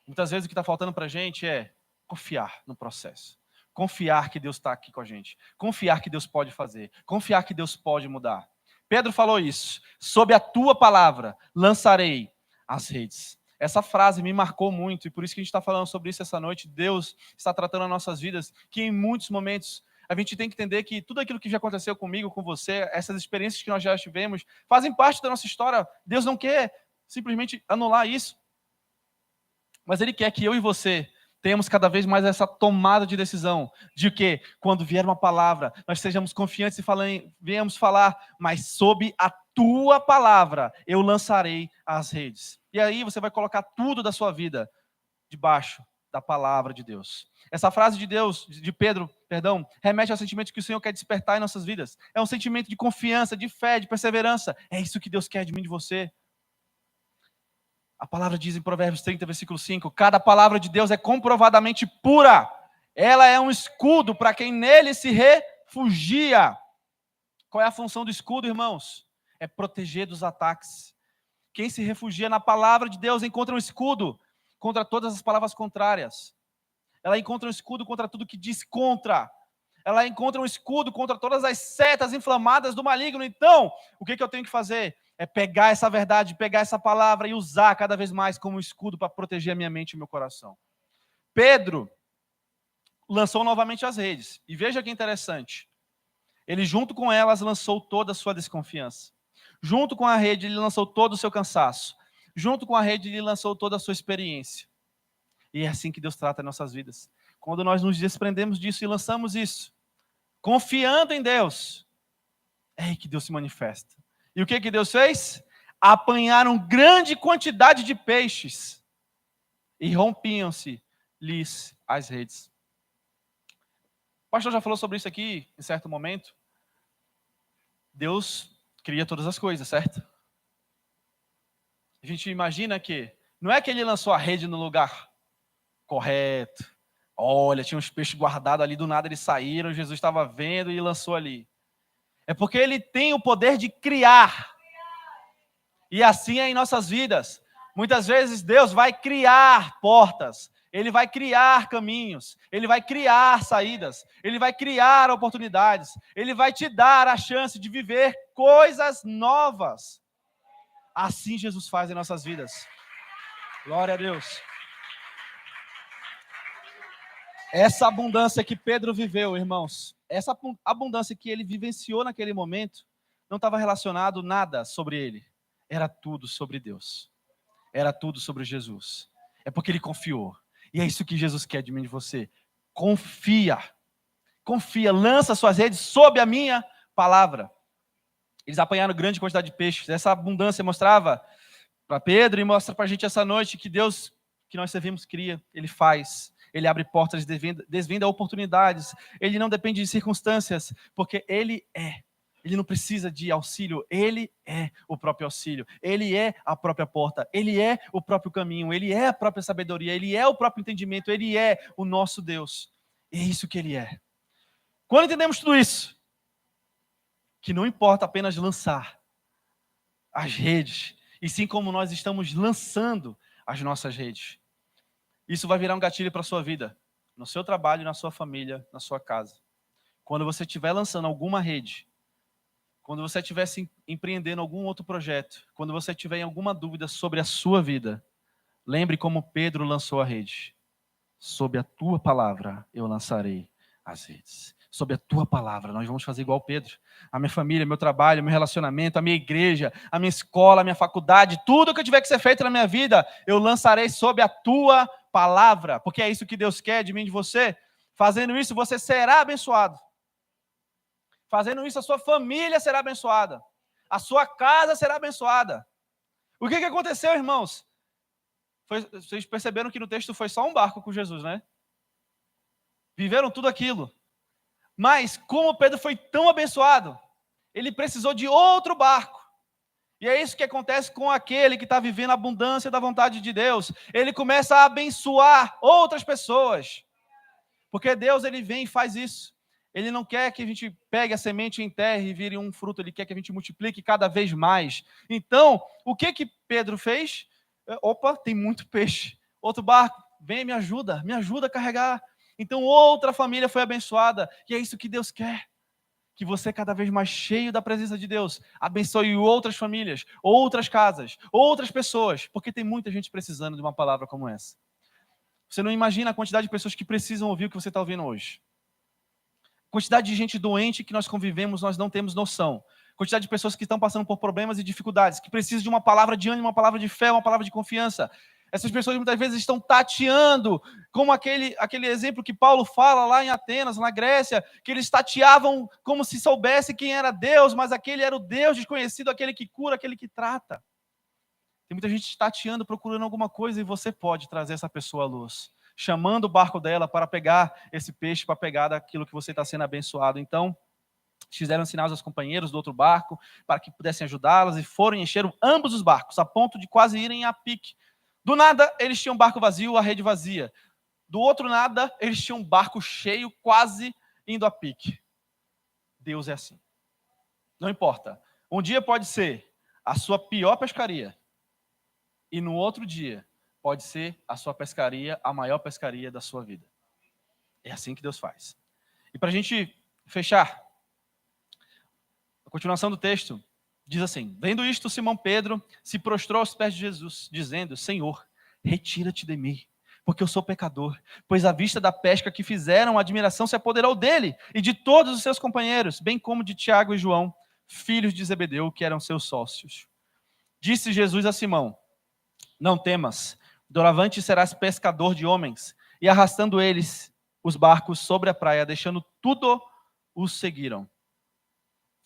Muitas vezes o que está faltando para a gente é confiar no processo. Confiar que Deus está aqui com a gente. Confiar que Deus pode fazer. Confiar que Deus pode mudar. Pedro falou isso. Sob a tua palavra lançarei as redes. Essa frase me marcou muito e por isso que a gente está falando sobre isso essa noite. Deus está tratando as nossas vidas, que em muitos momentos a gente tem que entender que tudo aquilo que já aconteceu comigo, com você, essas experiências que nós já tivemos, fazem parte da nossa história. Deus não quer simplesmente anular isso. Mas Ele quer que eu e você tenhamos cada vez mais essa tomada de decisão, de que quando vier uma palavra, nós sejamos confiantes e venhamos falar, mas sob a tua palavra eu lançarei as redes. E aí você vai colocar tudo da sua vida debaixo da palavra de Deus. Essa frase de Pedro, remete ao sentimento que o Senhor quer despertar em nossas vidas. É um sentimento de confiança, de fé, de perseverança. É isso que Deus quer de mim e de você. A palavra diz em Provérbios 30, versículo 5, cada palavra de Deus é comprovadamente pura. Ela é um escudo para quem nele se refugia. Qual é a função do escudo, irmãos? É proteger dos ataques. Quem se refugia na palavra de Deus encontra um escudo contra todas as palavras contrárias. Ela encontra um escudo contra tudo que diz contra. Ela encontra um escudo contra todas as setas inflamadas do maligno. Então, o que eu tenho que fazer? É pegar essa verdade, pegar essa palavra e usar cada vez mais como escudo para proteger a minha mente e o meu coração. Pedro lançou novamente as redes. E veja que interessante. Ele, junto com elas, lançou toda a sua desconfiança. Junto com a rede, ele lançou todo o seu cansaço. Junto com a rede, ele lançou toda a sua experiência. E é assim que Deus trata nossas vidas. Quando nós nos desprendemos disso e lançamos isso, confiando em Deus, é aí que Deus se manifesta. E o que Deus fez? Apanharam grande quantidade de peixes e rompiam-se-lhes as redes. O pastor já falou sobre isso aqui em certo momento. Deus cria todas as coisas, certo? A gente imagina que não é que ele lançou a rede no lugar correto. Olha, tinha uns peixes guardados ali, do nada eles saíram, Jesus estava vendo e lançou ali. É porque ele tem o poder de criar. E assim é em nossas vidas. Muitas vezes Deus vai criar portas, Ele vai criar caminhos, Ele vai criar saídas, Ele vai criar oportunidades, Ele vai te dar a chance de viver coisas novas. Assim Jesus faz em nossas vidas. Glória a Deus. Essa abundância que Pedro viveu, irmãos, essa abundância que ele vivenciou naquele momento, não estava relacionado nada sobre ele. Era tudo sobre Deus. Era tudo sobre Jesus. É porque ele confiou. E é isso que Jesus quer de mim e de você. Confia. Confia. Lança suas redes sob a minha palavra. Eles apanharam grande quantidade de peixes. Essa abundância mostrava para Pedro e mostra para a gente essa noite que Deus, que nós servimos, cria. Ele faz. Ele abre portas, desvenda oportunidades. Ele não depende de circunstâncias, porque Ele é. Ele não precisa de auxílio, Ele é o próprio auxílio, Ele é a própria porta, Ele é o próprio caminho, Ele é a própria sabedoria, Ele é o próprio entendimento, Ele é o nosso Deus. É isso que Ele é. Quando entendemos tudo isso, que não importa apenas lançar as redes, e sim como nós estamos lançando as nossas redes. Isso vai virar um gatilho para a sua vida, no seu trabalho, na sua família, na sua casa. Quando você estiver lançando alguma rede, quando você estiver empreendendo algum outro projeto, quando você tiver em alguma dúvida sobre a sua vida, lembre como Pedro lançou a rede. Sob a tua palavra eu lançarei as redes. Sob a tua palavra, nós vamos fazer igual Pedro. A minha família, meu trabalho, meu relacionamento, a minha igreja, a minha escola, a minha faculdade, tudo que tiver que ser feito na minha vida, eu lançarei sob a tua palavra, porque é isso que Deus quer de mim e de você. Fazendo isso, você será abençoado. Fazendo isso, a sua família será abençoada. A sua casa será abençoada. O que aconteceu, irmãos? Vocês perceberam que no texto foi só um barco com Jesus, né? Viveram tudo aquilo. Mas, como Pedro foi tão abençoado, ele precisou de outro barco. E é isso que acontece com aquele que está vivendo a abundância da vontade de Deus. Ele começa a abençoar outras pessoas. Porque Deus, ele vem e faz isso. Ele não quer que a gente pegue a semente em terra e vire um fruto, ele quer que a gente multiplique cada vez mais. Então, o que Pedro fez? Opa, tem muito peixe. Outro barco, vem, me ajuda a carregar. Então, outra família foi abençoada. E é isso que Deus quer. Que você, cada vez mais cheio da presença de Deus, abençoe outras famílias, outras casas, outras pessoas. Porque tem muita gente precisando de uma palavra como essa. Você não imagina a quantidade de pessoas que precisam ouvir o que você está ouvindo hoje. Quantidade de gente doente que nós convivemos, nós não temos noção. Quantidade de pessoas que estão passando por problemas e dificuldades, que precisam de uma palavra de ânimo, uma palavra de fé, uma palavra de confiança. Essas pessoas muitas vezes estão tateando, como aquele exemplo que Paulo fala lá em Atenas, na Grécia, que eles tateavam como se soubesse quem era Deus, mas aquele era o Deus desconhecido, aquele que cura, aquele que trata. Tem muita gente tateando, procurando alguma coisa, e você pode trazer essa pessoa à luz, chamando o barco dela para pegar esse peixe, para pegar daquilo que você está sendo abençoado. Então, fizeram sinais aos companheiros do outro barco, para que pudessem ajudá-las, e foram e encheram ambos os barcos, a ponto de quase irem a pique. Do nada, eles tinham um barco vazio, a rede vazia. Do outro nada, eles tinham um barco cheio, quase indo a pique. Deus é assim. Não importa. Um dia pode ser a sua pior pescaria, e no outro dia pode ser a sua pescaria, a maior pescaria da sua vida. É assim que Deus faz. E para a gente fechar, a continuação do texto diz assim: vendo isto, Simão Pedro se prostrou aos pés de Jesus, dizendo: Senhor, retira-te de mim, porque eu sou pecador. Pois à vista da pesca que fizeram, a admiração se apoderou dele e de todos os seus companheiros, bem como de Tiago e João, filhos de Zebedeu, que eram seus sócios. Disse Jesus a Simão: não temas, doravante serás pescador de homens. E arrastando eles os barcos sobre a praia, deixando tudo, os seguiram.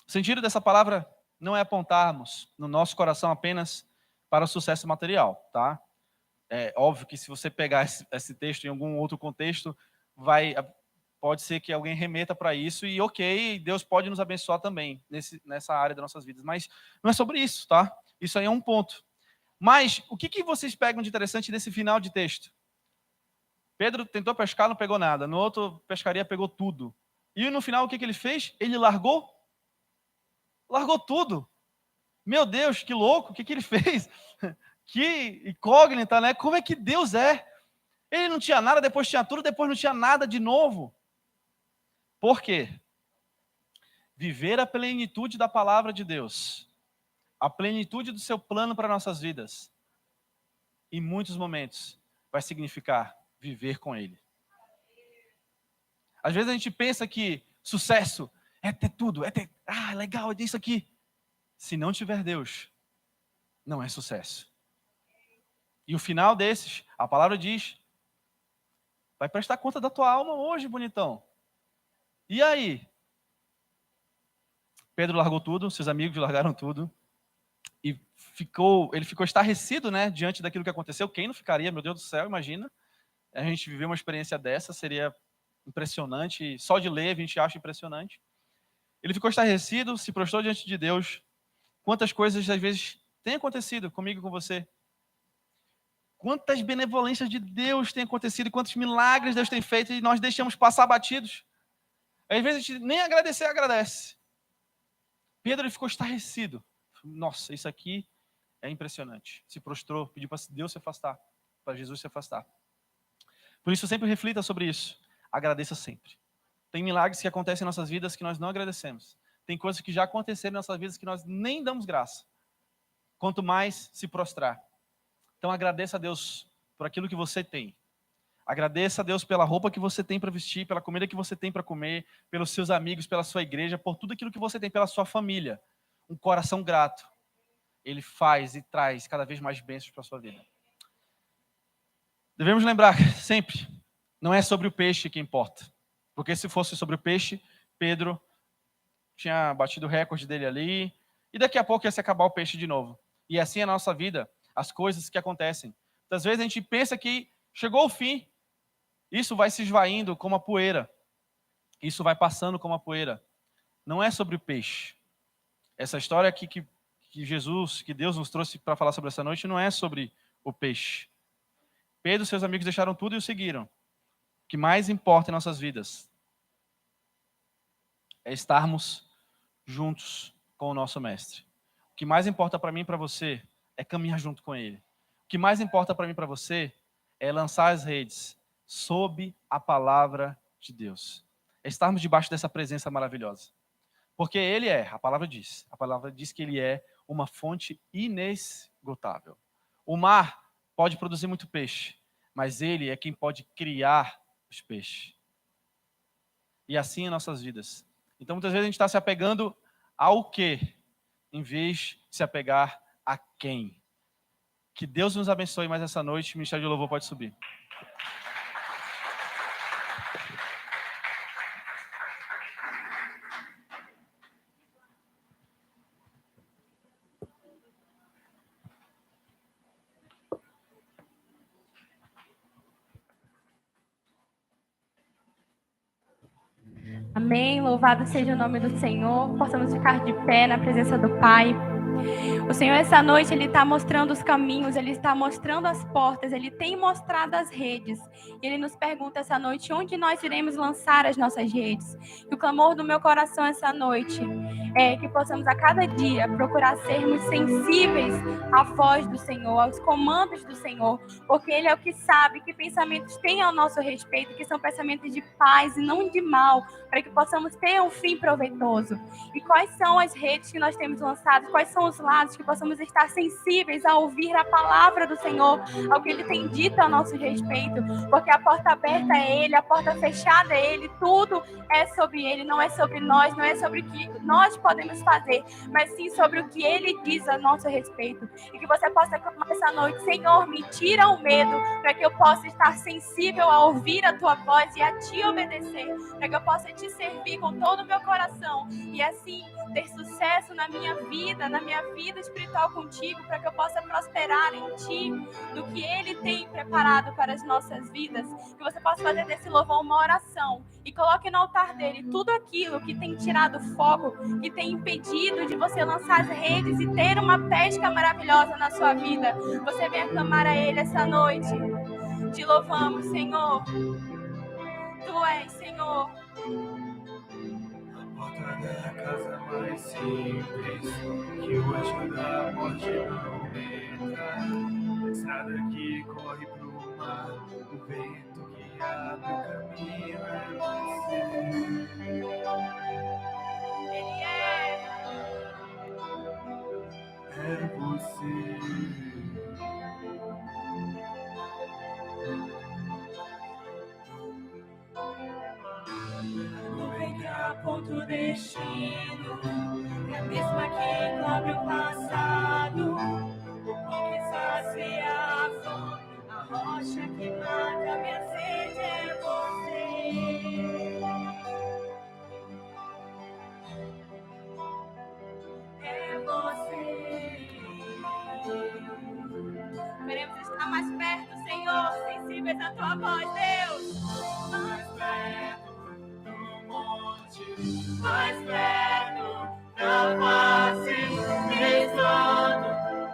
O sentido dessa palavra não é apontarmos no nosso coração apenas para o sucesso material, tá? É óbvio que se você pegar esse texto em algum outro contexto, pode ser que alguém remeta para isso, e ok, Deus pode nos abençoar também nessa área das nossas vidas, mas não é sobre isso, tá? Isso aí é um ponto. Mas o que vocês pegam de interessante nesse final de texto? Pedro tentou pescar, não pegou nada. No outro, pescaria, pegou tudo. E no final, o que ele fez? Ele largou tudo. Meu Deus, que louco, o que ele fez? Que incógnita, né? Como é que Deus é? Ele não tinha nada, depois tinha tudo, depois não tinha nada de novo. Por quê? Viver a plenitude da palavra de Deus, a plenitude do seu plano para nossas vidas, em muitos momentos, vai significar viver com Ele. Às vezes a gente pensa que sucesso é ter tudo, é ter, legal, é isso aqui. Se não tiver Deus, não é sucesso. E o final desses, a palavra diz, vai prestar conta da tua alma hoje, bonitão. E aí? Pedro largou tudo, seus amigos largaram tudo. E ele ficou estarrecido, né, diante daquilo que aconteceu. Quem não ficaria? Meu Deus do céu, imagina. A gente viver uma experiência dessa, seria impressionante. Só de ler a gente acha impressionante. Ele ficou estarrecido, se prostrou diante de Deus. Quantas coisas, às vezes, têm acontecido comigo e com você? Quantas benevolências de Deus têm acontecido, quantos milagres Deus tem feito e nós deixamos passar batidos. Às vezes a gente nem agradece. Pedro ficou estarrecido. Nossa, isso aqui é impressionante. Se prostrou, pediu para Deus se afastar, para Jesus se afastar. Por isso, sempre reflita sobre isso. Agradeça sempre. Tem milagres que acontecem em nossas vidas que nós não agradecemos. Tem coisas que já aconteceram em nossas vidas que nós nem damos graça. Quanto mais se prostrar. Então agradeça a Deus por aquilo que você tem. Agradeça a Deus pela roupa que você tem para vestir, pela comida que você tem para comer, pelos seus amigos, pela sua igreja, por tudo aquilo que você tem, pela sua família. Um coração grato. Ele faz e traz cada vez mais bênçãos para a sua vida. Devemos lembrar sempre, não é sobre o peixe que importa. Porque se fosse sobre o peixe, Pedro tinha batido o recorde dele ali, e daqui a pouco ia se acabar o peixe de novo. E assim é a nossa vida, as coisas que acontecem. Às vezes a gente pensa que chegou o fim, isso vai se esvaindo como a poeira. Isso vai passando como a poeira. Não é sobre o peixe. Essa história aqui que Deus nos trouxe para falar sobre essa noite, não é sobre o peixe. Pedro e seus amigos deixaram tudo e o seguiram. O que mais importa em nossas vidas é estarmos juntos com o nosso Mestre. O que mais importa para mim e para você é caminhar junto com Ele. O que mais importa para mim e para você é lançar as redes sob a palavra de Deus. É estarmos debaixo dessa presença maravilhosa. Porque Ele a palavra diz que Ele é uma fonte inesgotável. O mar pode produzir muito peixe, mas Ele é quem pode criar os peixes. E assim em nossas vidas. Então muitas vezes a gente está se apegando ao quê, em vez de se apegar a quem. Que Deus nos abençoe mais essa noite. O Ministério de Louvor pode subir. Amém. Louvado seja o nome do Senhor. Possamos ficar de pé na presença do Pai. O Senhor, essa noite, Ele está mostrando os caminhos, Ele está mostrando as portas, Ele tem mostrado as redes. E Ele nos pergunta essa noite, onde nós iremos lançar as nossas redes? E o clamor do meu coração essa noite é que possamos a cada dia procurar sermos sensíveis à voz do Senhor, aos comandos do Senhor, porque Ele é o que sabe que pensamentos tem ao nosso respeito, que são pensamentos de paz e não de mal, para que possamos ter um fim proveitoso. E quais são as redes que nós temos lançado? Quais são os lados que possamos estar sensíveis a ouvir a palavra do Senhor, ao que Ele tem dito a nosso respeito, porque a porta aberta é Ele, a porta fechada é Ele, tudo é sobre Ele, não é sobre nós, não é sobre o que nós podemos fazer, mas sim sobre o que Ele diz a nosso respeito. E que você possa clamar essa noite, Senhor, me tira o medo, para que eu possa estar sensível a ouvir a Tua voz e a Te obedecer, para que eu possa Te servir com todo o meu coração Senhor, e assim ter sucesso na minha vida espiritual contigo, para que eu possa prosperar em Ti, no que Ele tem preparado para as nossas vidas. Que você possa fazer desse louvor uma oração e coloque no altar dele tudo aquilo que tem tirado foco, que tem impedido de você lançar as redes e ter uma pesca maravilhosa na sua vida. Você venha clamar a Ele essa noite. Te louvamos, Senhor. Tu és, Senhor. A porta da casa mais simples, que o anjo da morte não entra. A estrada que corre pro mar, o vento que abre o caminho é você. Ele é. É você. Nuvem que aponta o destino, é a mesma que cobre o passado. O pão que sacia a fome, a rocha que mata minha sede é você. É você. Queremos estar mais perto, Senhor, sensíveis à tua voz, Deus. Mais perto do monte, mais perto da face, rezando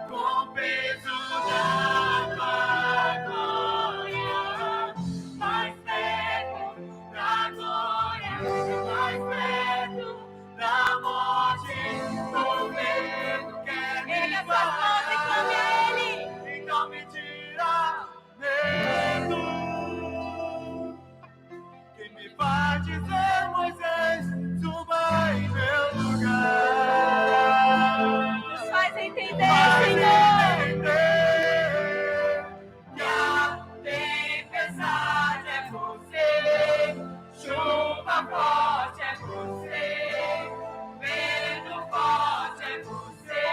com o peso da tua glória. Mais perto da glória, mais perto da morte, o medo quer me Ergue a sua voz e clame a Ele. então me tira medo. Quem me faz dizer, Moisés, suba em meu lugar. Nos faz entender, Faz Senhor. entender que a tempestade é você, chuva forte é você, vento forte é você,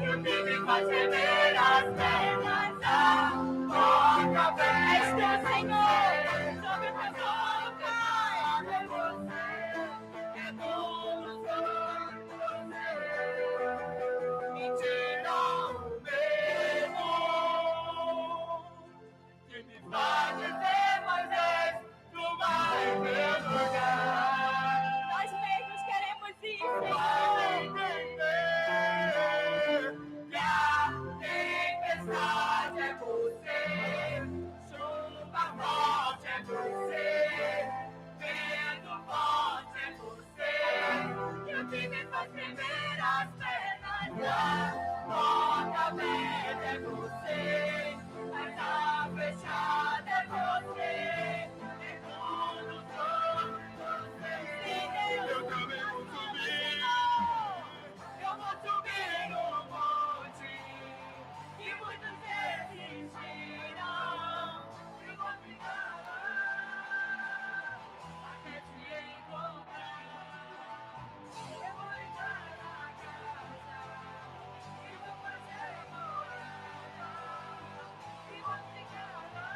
e o que me faz tremer as pernas da porta aberta. És tu, Senhor, sobre o teu trono, Pai. É você, é tudo sobre você. Me tira o medo que me faz dizer, Moisés, tu vai em meu lugar. Nós mesmos queremos ir, Vai Senhor. entender que a tempestade é você, chuva forte é você, vento forte é você, e o que me faz tremer as pernas da porta aberta é você, mas a fechada é você, e tudo sobre você. Eu também vou subir, eu vou subir no monte, e muitos resistirão, eu vou ficar lá, até te encontrar. Eu vou entrar na casa, e vou fazer morada, e vou ficar lá,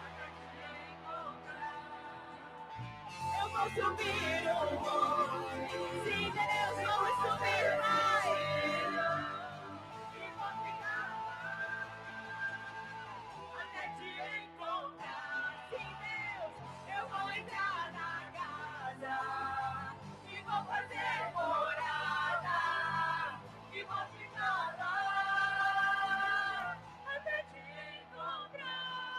até te encontrar. Eu vou subir o monte. Sim, Deus, vamos subir mais. E vou ficar lá, até te encontrar. Sim, Deus, eu vou entrar na casa e vou fazer morada e vou ficar lá até te encontrar.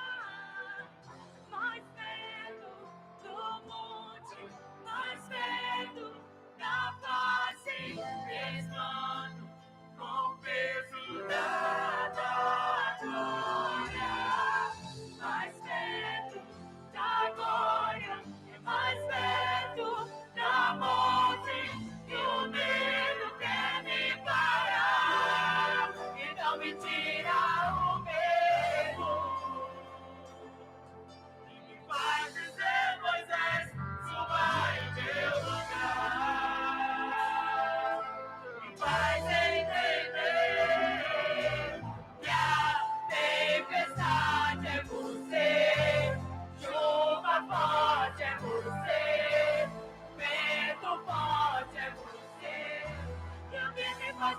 Mais perto do monte, mais perto da face, estou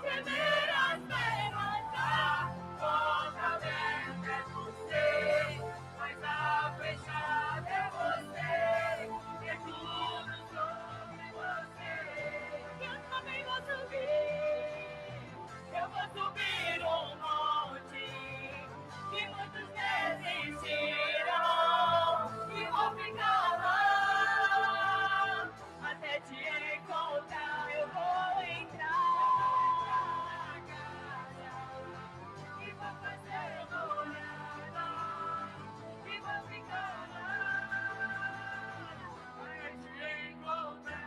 tremer as pernas, a porta aberta é você, mas a fechada é você, é tudo sobre você. Eu também vou subir, eu vou subir um monte, que muitos desistirão, e vou ficar lá, até te encontrar. Eu vou entrar na casa, e vou fazer morada, e vou ficar lá, até te encontrar.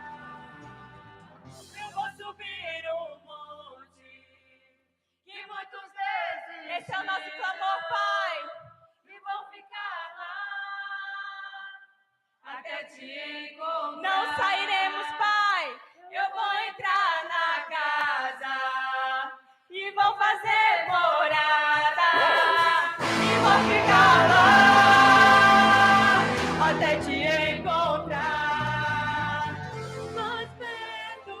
Eu vou subir um monte, que muitos desistirão. Esse é o nosso clamor, Pai. E vou ficar lá, até te encontrar. Não sairemos, Pai. Eu vou entrar na casa, e vou fazer morada, e vou ficar lá, até te encontrar. Mais perto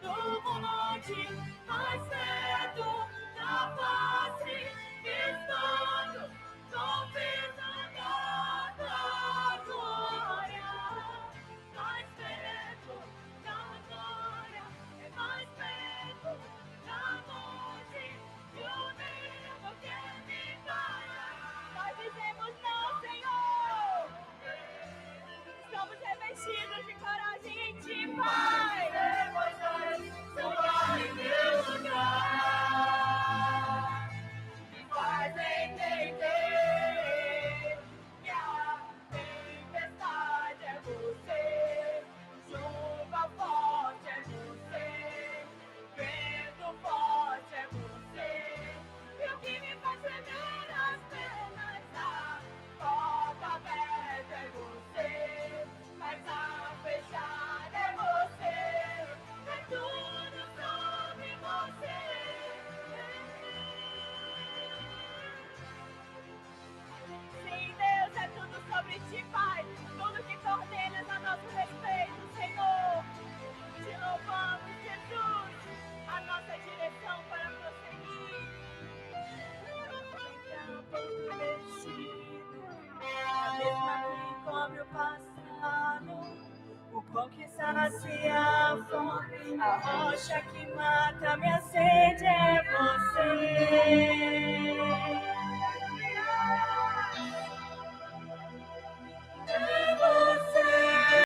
do monte, mais perto da face, estando confessando a tua glória. Mais perto da glória, é mais perto da morte, que o medo quer me parar. Nós dizemos não, Senhor. Estamos revestidos de coragem em Ti, Pai. Senhor, em teu lugar, me faz entender que a tempestade é você, chuva forte é você, vento forte é você, e o que me faz tremer as pernas, a porta aberta é você, mas a fechada é você, é tudo sobre você. Sim, Deus, é tudo sobre Ti, Pai. Tudo que tu ordenas a nosso respeito, Senhor. Te louvamos, Jesus, a nossa direção para prosseguir. Então, ponto destino, a mesma que cobre o passado, o pão que sacia a fome, a rocha que mata minha sede é você.